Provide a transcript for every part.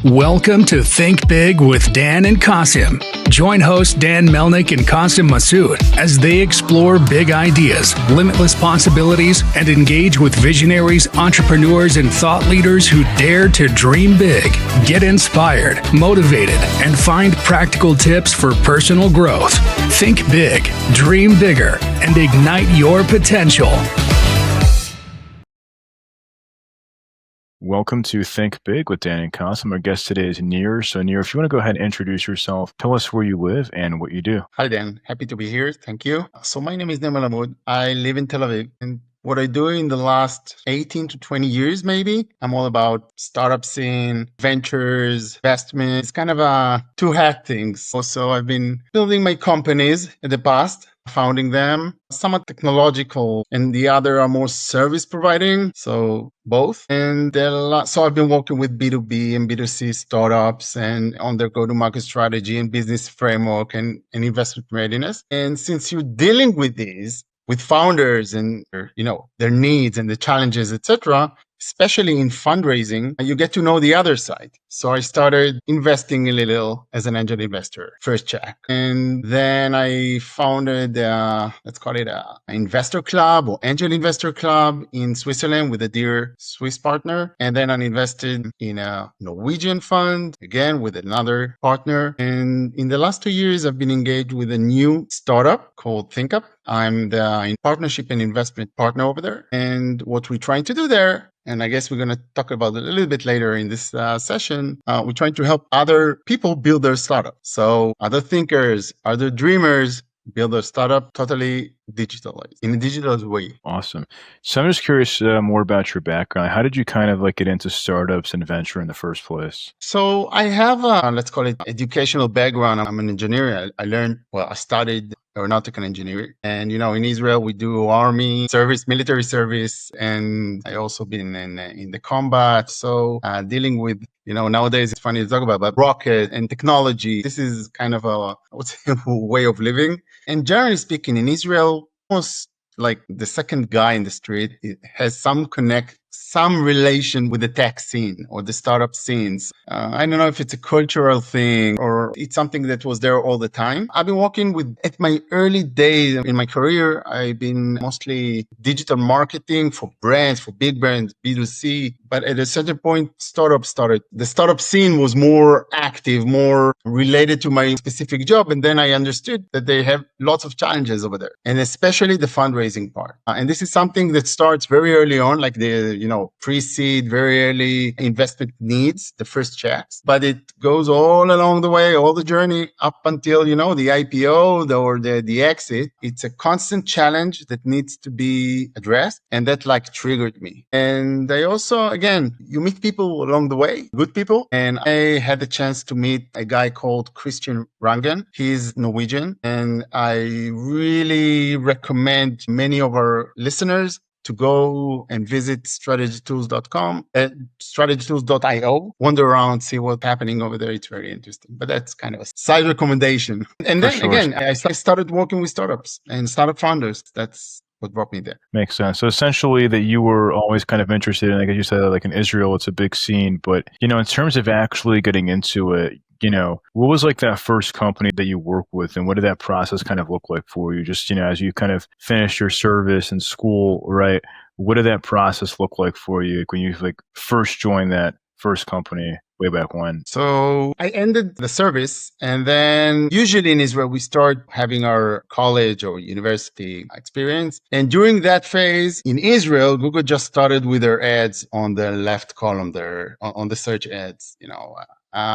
Welcome to Think Big with Dan and Qasim. Join hosts Dan Melnick and Qasim Masood as they explore big ideas, limitless possibilities, and engage with visionaries, entrepreneurs, and thought leaders who dare to dream big, get inspired, motivated, and find practical tips for personal growth. Think big, dream bigger, and ignite your potential. Welcome to Think Big with Dan and Qasim. Our guest today is Nir. So Nir, if you want to go ahead and introduce yourself, tell us where you live and what you do. Hi, Dan. Happy to be here. Thank you. So my name is Nir Melamud. I live in Tel Aviv. And what I do in the last 18 to 20 years, maybe, I'm all about startup scene, ventures, investments, it's kind of a two-hat things. Also, I've been building my companies in the past, founding them, somewhat technological, and the other are more service providing. So both. And so I've been working with B2B and B2C startups and on their go-to-market strategy and business framework and investment readiness. And since you're dealing with these, with founders and their needs and the challenges, etc., especially in fundraising, you get to know the other side. So I started investing a little as an angel investor, first check. And then I founded, let's call it an investor club or angel investor club in Switzerland with a dear Swiss partner. And then I invested in a Norwegian fund, again, with another partner. And in the last 2 years, I've been engaged with a new startup called ThinkUp. I'm the partnership and investment partner over there. And what we're trying to do there, and I guess we're going to talk about it a little bit later in this session, we're trying to help other people build their startup. So other thinkers, other dreamers, build a startup totally digitalized, in a digital way. Awesome. So I'm just curious more about your background. How did you kind of get into startups and venture in the first place? So I have a, let's call it educational background. I'm an engineer. I studied aeronautical engineering. And, in Israel, we do army service, military service. And I also been in the combat. So dealing with, nowadays it's funny to talk about, but rocket and technology, this is kind of a way of living. And generally speaking, in Israel, almost like the second guy in the street, it has some relation with the tech scene or the startup scenes. I don't know if it's a cultural thing or it's something that was there all the time. I've been working at my early days in my career, I've been mostly digital marketing for brands, for big brands, B2C. But at a certain point, startups started. The startup scene was more active, more related to my specific job. And then I understood that they have lots of challenges over there, and especially the fundraising part. And this is something that starts very early on, like the, pre-seed, very early investment needs, the first checks. But it goes all along the way, all the journey up until, the IPO or the exit. It's a constant challenge that needs to be addressed. And that triggered me. And I also, again, you meet people along the way, good people. And I had the chance to meet a guy called Christian Rangen. He's Norwegian. And I really recommend many of our listeners to go and visit strategytools.com, strategytools.io, wander around, see what's happening over there. It's very interesting. But that's kind of a side recommendation. And then again, I started working with startups and startup founders. That's what brought me there. Makes sense. So essentially that you were always kind of interested in, like you said, like in Israel, it's a big scene. But, in terms of actually getting into it, what was that first company that you worked with and what did that process kind of look like for you? Just, as you kind of finished your service in school, right? What did that process look like for you when you first joined that first company way back when? So I ended the service, and then usually in Israel, we start having our college or university experience. And during that phase in Israel, Google just started with their ads on the left column there, on the search ads,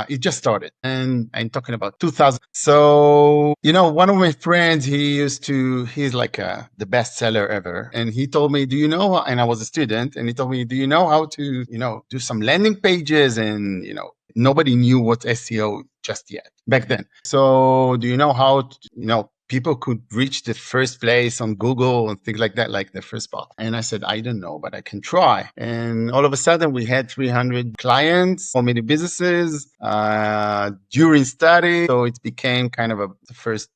it just started, and I'm talking about 2000. So, one of my friends, he's like the best seller ever. And he told me, and I was a student, and he told me, do you know how to, do some landing pages? And, nobody knew what SEO just yet back then. So do you know how to, people could reach the first place on Google and things like that, like the first spot. And I said, I don't know, but I can try. And all of a sudden we had 300 clients, so many businesses during study. So it became kind of the first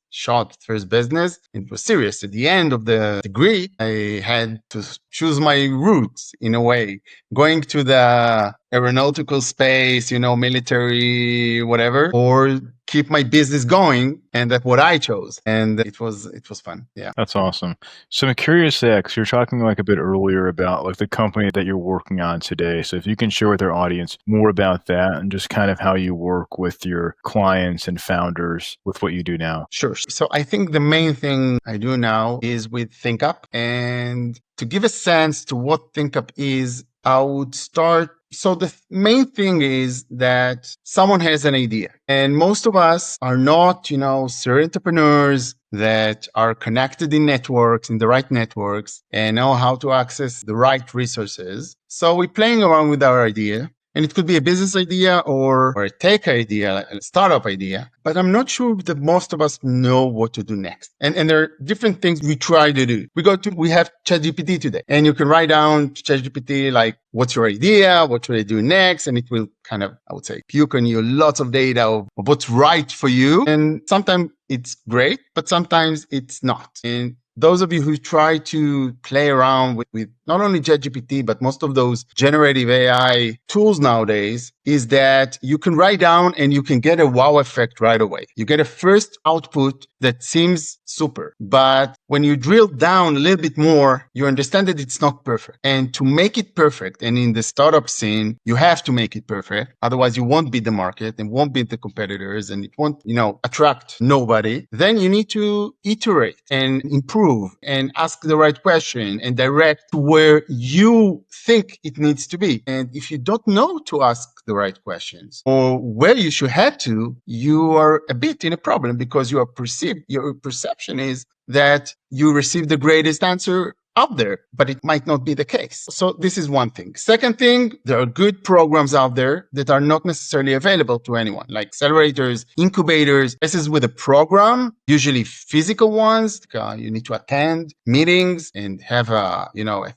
business. It was serious. At the end of the degree, I had to choose my route in a way, going to the aeronautical space, military, whatever, or keep my business going. And that's what I chose. And it was fun. Yeah. That's awesome. So I'm curious, X, you're talking like a bit earlier about like the company that you're working on today. So if you can share with our audience more about that and just kind of how you work with your clients and founders with what you do now. Sure. So I think the main thing I do now is with ThinkUp. And to give a sense to what ThinkUp is, I would start. So the main thing is that someone has an idea, and most of us are not, serial entrepreneurs that are connected in networks, in the right networks, and know how to access the right resources. So we're playing around with our idea. And it could be a business idea or a tech idea, a startup idea. But I'm not sure that most of us know what to do next. And there are different things we try to do. We have ChatGPT today. And you can write down to ChatGPT, like, what's your idea? What should I do next? And it will kind of, I would say, puke on you lots of data of what's right for you. And sometimes it's great, but sometimes it's not. And those of you who try to play around with not only ChatGPT, but most of those generative AI tools nowadays, is that you can write down and you can get a wow effect right away. You get a first output that seems super. But when you drill down a little bit more, you understand that it's not perfect. And to make it perfect, and in the startup scene, you have to make it perfect. Otherwise, you won't beat the market and won't beat the competitors and it won't, attract nobody. Then you need to iterate and improve and ask the right question and direct to where you think it needs to be. And if you don't know to ask the right questions or where you should head to, you are a bit in a problem because your perception is that you receive the greatest answer out there, but it might not be the case. So this is one thing. Second thing, there are good programs out there that are not necessarily available to anyone, like accelerators, incubators. This is with a program, usually physical ones. You need to attend meetings and have a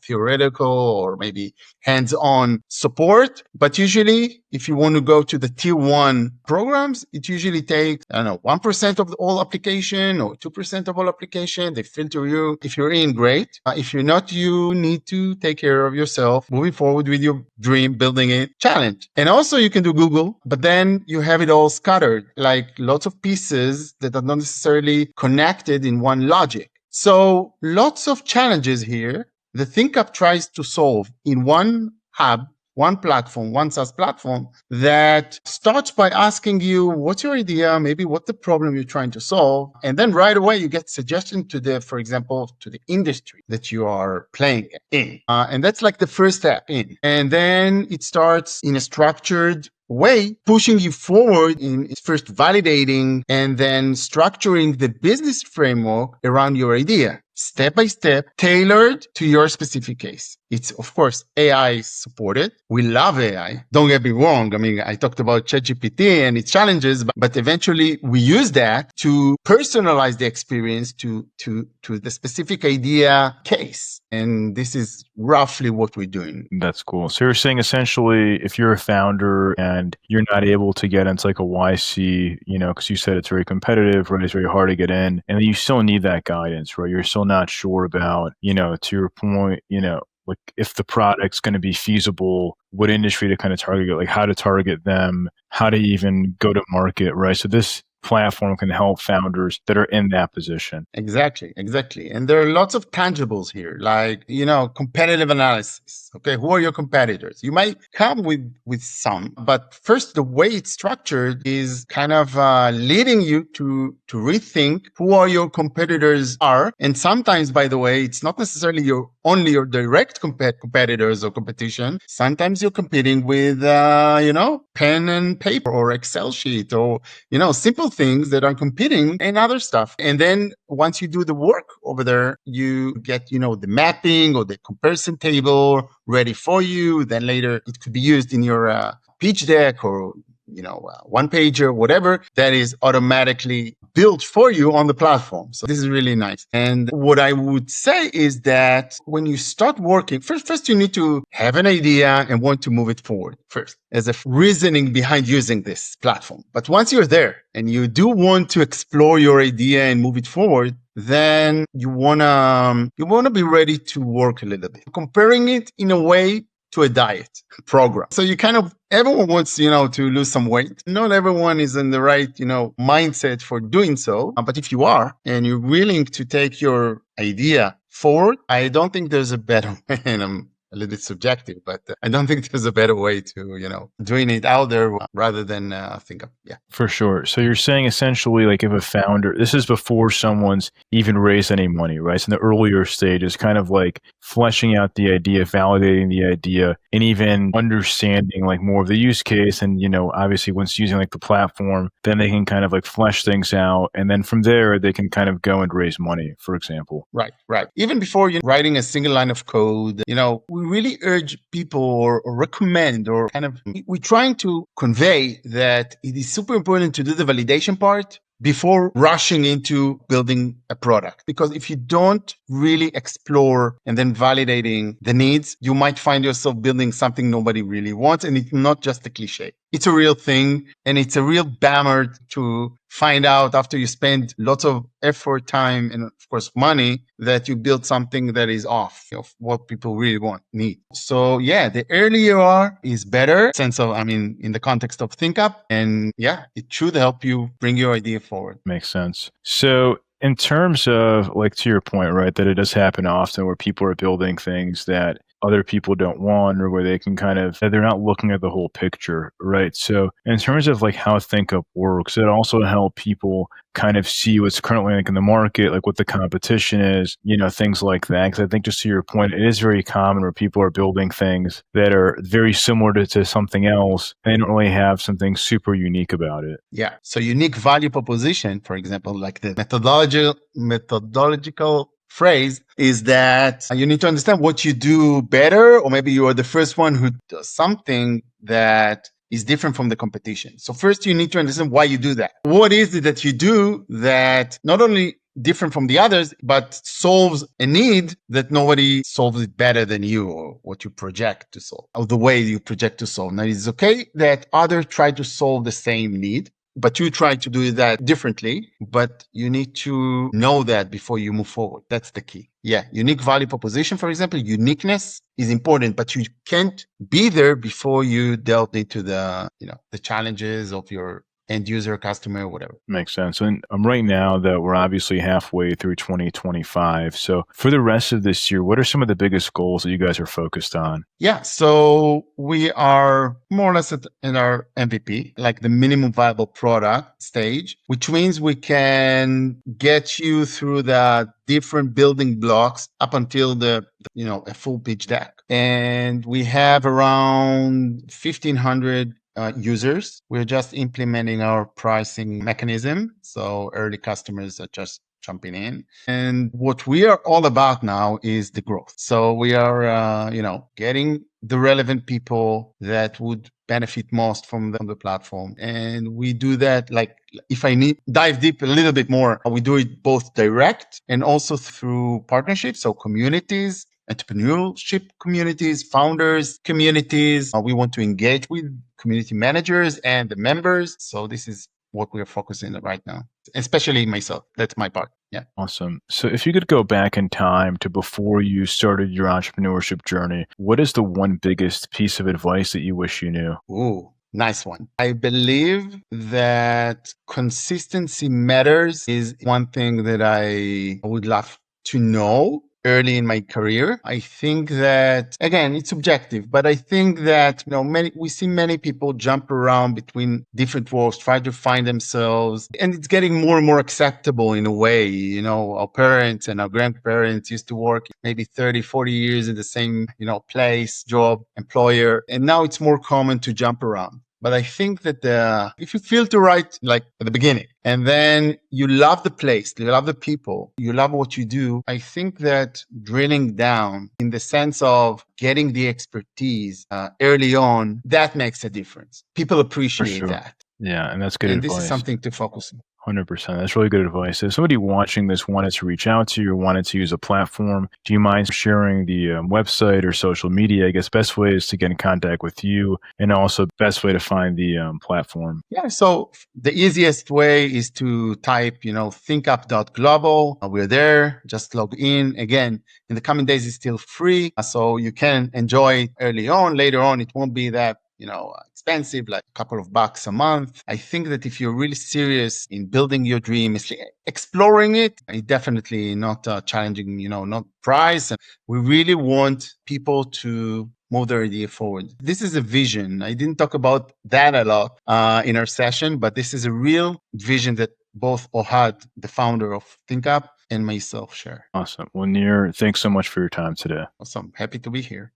theoretical or maybe hands-on support. But usually, if you want to go to the tier 1 programs, it usually takes, 1% of all application or 2% of all application. They filter you. If you're in, great. If you're not, you need to take care of yourself, moving forward with your dream, building it, challenge. And also you can do Google, but then you have it all scattered, like lots of pieces that are not necessarily connected in one logic. So lots of challenges here. The ThinkUp tries to solve in one hub, one platform, one SaaS platform that starts by asking you, what's your idea? Maybe what's the problem you're trying to solve? And then right away, you get suggestion for example, to the industry that you are playing in. And that's like the first step in. And then it starts in a structured way, pushing you forward in first validating and then structuring the business framework around your idea, step by step, tailored to your specific case. It's, of course, AI supported. We love AI. Don't get me wrong. I mean, I talked about ChatGPT and its challenges, but eventually we use that to personalize the experience to the specific idea case. And this is roughly what we're doing. That's cool. So you're saying essentially, if you're a founder and you're not able to get into like a YC, because you said it's very competitive, right? It's very hard to get in, and you still need that guidance, right? You're still not sure about, to your point, like if the product's going to be feasible, what industry to kind of target, like how to target them, how to even go to market, right? So this platform can help founders that are in that position. Exactly. And there are lots of tangibles here, like, competitive analysis. Okay, who are your competitors? You might come with some, but first, the way it's structured is kind of leading you to rethink who are your competitors are. And sometimes, by the way, it's not necessarily only your direct competitors or competition. Sometimes you're competing with, pen and paper or Excel sheet or, simple things that are competing and other stuff. And then once you do the work over there, you get, the mapping or the comparison table ready for you. Then later it could be used in your pitch deck or one pager, whatever, that is automatically built for you on the platform. So this is really nice. And what I would say is that when you start working, first you need to have an idea and want to move it forward first as a reasoning behind using this platform. But once you're there and you do want to explore your idea and move it forward, then you wanna be ready to work a little bit. Comparing it in a way to a diet program. So everyone wants, to lose some weight. Not everyone is in the right, mindset for doing so. But if you are, and you're willing to take your idea forward, I don't think there's a better way. And I'm a little bit subjective, but I don't think there's a better way to, doing it out there rather than ThinkUp. Yeah. For sure. So you're saying essentially, like, if a founder, this is before someone's even raised any money, right? So in the earlier stages, kind of like fleshing out the idea, validating the idea, and even understanding like more of the use case. And, obviously once using like the platform, then they can kind of like flesh things out. And then from there, they can kind of go and raise money, for example. Right. Even before you writing a single line of code, we really urge people or recommend or we're trying to convey that it is super important to do the validation part before rushing into building a product. Because if you don't really explore and then validating the needs, you might find yourself building something nobody really wants. And it's not just a cliche. It's a real thing. And it's a real bummer to find out after you spend lots of effort, time, and of course money, that you build something that is off of what people really need. So yeah, the earlier you are is better in the context of ThinkUp. And yeah, it should help you bring your idea forward. Makes sense. So in terms of, like, to your point, right, that it does happen often where people are building things that other people don't want, or where they can they're not looking at the whole picture, right? So in terms of like how ThinkUp works, it also help people kind of see what's currently like in the market, like what the competition is, things like that. Because I think, just to your point, it is very common where people are building things that are very similar to something else. They don't really have something super unique about it. Yeah. So unique value proposition, for example, like the methodological phrase is that you need to understand what you do better, or maybe you are the first one who does something that is different from the competition. So first you need to understand why you do that. What is it that you do that not only different from the others, but solves a need that nobody solves it better than you, or what you project to solve, or the way you project to solve. Now, it's okay that others try to solve the same need, but you try to do that differently, but you need to know that before you move forward. That's the key. Yeah. Unique value proposition, for example, uniqueness is important, but you can't be there before you delve into the challenges of your end user, customer, whatever. Makes sense. And right now that we're obviously halfway through 2025. So for the rest of this year, what are some of the biggest goals that you guys are focused on? Yeah. So we are more or less in our MVP, like the minimum viable product stage, which means we can get you through the different building blocks up until a full pitch deck. And we have around 1,500 users. We're just implementing our pricing mechanism. So early customers are just jumping in. And what we are all about now is the growth. So we are, getting the relevant people that would benefit most from the platform. And we do that, like, if I need dive deep a little bit more, we do it both direct and also through partnerships. So communities, entrepreneurship communities, founders communities. We want to engage with community managers and the members. So this is what we're focusing on right now, especially myself. That's my part. Yeah. Awesome. So if you could go back in time to before you started your entrepreneurship journey, what is the one biggest piece of advice that you wish you knew? Ooh, nice one. I believe that consistency matters is one thing that I would love to know early in my career. I think that, again, it's subjective, but I think that, we see many people jump around between different roles, try to find themselves, and it's getting more and more acceptable in a way. Our parents and our grandparents used to work maybe 30, 40 years in the same, place, job, employer. And now it's more common to jump around. But I think that if you feel to write like at the beginning, and then you love the place, you love the people, you love what you do, I think that drilling down in the sense of getting the expertise early on, that makes a difference. People For appreciate sure. that. Yeah, and that's good And this is advice. something to focus on. 100%. That's really good advice. If somebody watching this wanted to reach out to you or wanted to use a platform, do you mind sharing the website or social media? I guess best way is to get in contact with you, and also best way to find the platform. Yeah, so the easiest way is to type, thinkup.global. We're there. Just log in. Again, in the coming days, it's still free. So you can enjoy it early on. Later on, it won't be that, expensive, like a couple of bucks a month. I think that if you're really serious in building your dream, exploring it definitely not challenging, not price. And we really want people to move their idea forward. This is a vision. I didn't talk about that a lot in our session, but this is a real vision that both Ohad, the founder of ThinkUp, and myself share. Awesome. Well, Nir, thanks so much for your time today. Awesome. Happy to be here.